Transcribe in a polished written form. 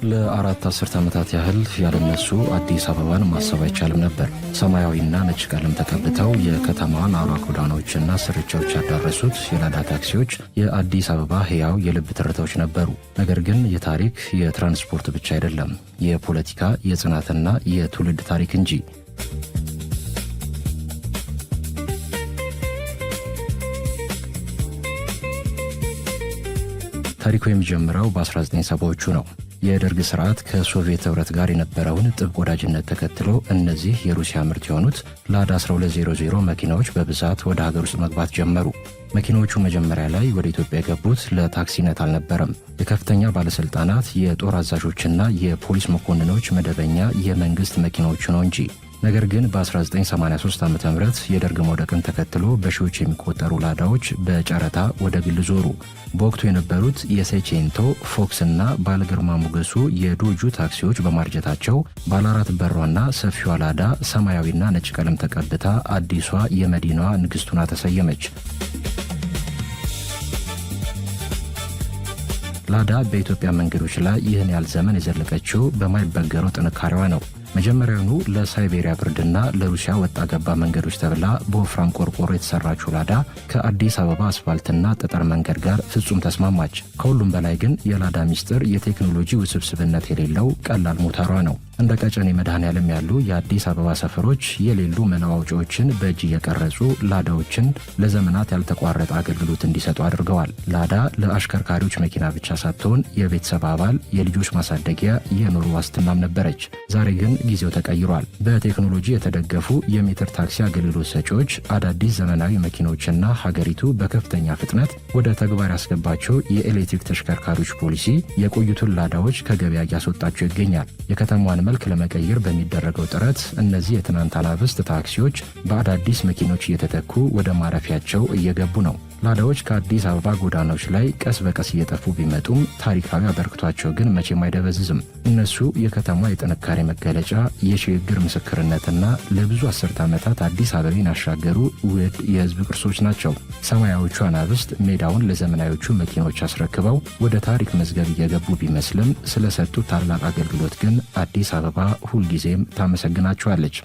ለአራት አስርት ዓመታት ያህል ያለነሱ አዲስ አበባን ማሰብ አይቻልም ነበር። ሰማያዊና ነጭ ቀለም ተቀብተው የከተማዋን አውራ ጎዳናዎችና ስርቻዎች ያዳረሱት የላዳ ታክሲዎች የአዲስ አበባ ሕያው የልብ ትርታዎች ነበሩ። ነገር ግን የታሪክ የትራንስፖርት ብቻ አይደለም፣ የፖለቲካ የጽናትና የትውልድ ታሪክ እንጂ። ታሪኩ የሚጀምረው በ1970ዎቹ ነው። የደርግ ስርዓት ከሶቪየት ኅብረት ጋር የነበረውን ጥብቅ ወዳጅነት ተከትሎ እነዚህ የሩሲያ ምርት የሆኑት ላዳ 1200 መኪናዎች በብዛት ወደ ሀገር ውስጥ መግባት ጀመሩ። መኪናዎቹ መጀመሪያ ላይ ወደ ኢትዮጵያ የገቡት ለታክሲነት አልነበረም። የከፍተኛ ባለሥልጣናት፣ የጦር አዛዦችና የፖሊስ መኮንኖች መደበኛ የመንግሥት መኪናዎቹ ነው እንጂ። ነገር ግን በ1983 ዓ.ም የደርግ መውደቅን ተከትሎ በሺዎች የሚቆጠሩ ላዳዎች በጨረታ ወደ ግል ዞሩ። በወቅቱ የነበሩት የሴቼንቶ፣ ፎክስ እና ባለግርማ ሞገሱ የዶጁ ታክሲዎች በማርጀታቸው ባለአራት በሯና ሰፊዋ ላዳ ሰማያዊና ነጭ ቀለም ተቀብታ አዲሷ የመዲናዋ ንግሥት ሆና ተሰየመች። ላዳ በኢትዮጵያ መንገዶች ላይ ይህን ያህል ዘመን የዘለቀችው በማይበገረው ጥንካሬዋ ነው። መጀመሪያውኑ ለሳይቤሪያ ብርድና ለሩሲያ ወጣ ገባ መንገዶች ተብላ በወፍራም ቆርቆሮ የተሰራችው ላዳ ከአዲስ አበባ አስፋልትና ጠጠር መንገድ ጋር ፍጹም ተስማማች። ከሁሉም በላይ ግን የላዳ ሚስጥር የቴክኖሎጂ ውስብስብነት የሌለው ቀላል ሞተሯ ነው። እንደ ቀጨኔ መድኃኔዓለም ያሉ የአዲስ አበባ ሰፈሮች የሌሉ መለዋወጫዎችን በእጅ እየቀረጹ ላዳዎችን ለዘመናት ያልተቋረጠ አገልግሎት እንዲሰጡ አድርገዋል። ላዳ ለአሽከርካሪዎች መኪና ብቻ ሳትሆን የቤተሰብ አባል፣ የልጆች ማሳደጊያ፣ የኑሮ ዋስትናም ነበረች። ዛሬ ግን ጊዜው ተቀይሯል። በቴክኖሎጂ የተደገፉ የሜትር ታክሲ አገልግሎት ሰጪዎች፣ አዳዲስ ዘመናዊ መኪኖችና ሀገሪቱ በከፍተኛ ፍጥነት ወደ ተግባር ያስገባቸው የኤሌክትሪክ ተሽከርካሪዎች ፖሊሲ የቆዩትን ላዳዎች ከገበያ እያስወጣቸው ይገኛል። የከተማዋን መልክ ለመቀየር በሚደረገው ጥረት እነዚህ የትናንት አናብስት ታክሲዎች በአዳዲስ መኪኖች እየተተኩ ወደ ማረፊያቸው እየገቡ ነው። ላዳዎች ከአዲስ አበባ ጎዳናዎች ላይ ቀስ በቀስ እየጠፉ ቢመጡም ታሪካዊ አበርክቷቸው ግን መቼም አይደበዝዝም። እነሱ የከተማ የጥንካሬ መገለጫ፣ የሽግግር ምስክርነትና ለብዙ አስርት ዓመታት አዲስ አበባን ያሻገሩ ውድ የሕዝብ ቅርሶች ናቸው። ሰማያዎቹ አናብስት ሜዳውን ለዘመናዎቹ መኪኖች አስረክበው ወደ ታሪክ መዝገብ እየገቡ ቢመስልም ስለሰጡት ታላቅ አገልግሎት ግን አዲስ አበባ ሁልጊዜም ታመሰግናቸዋለች።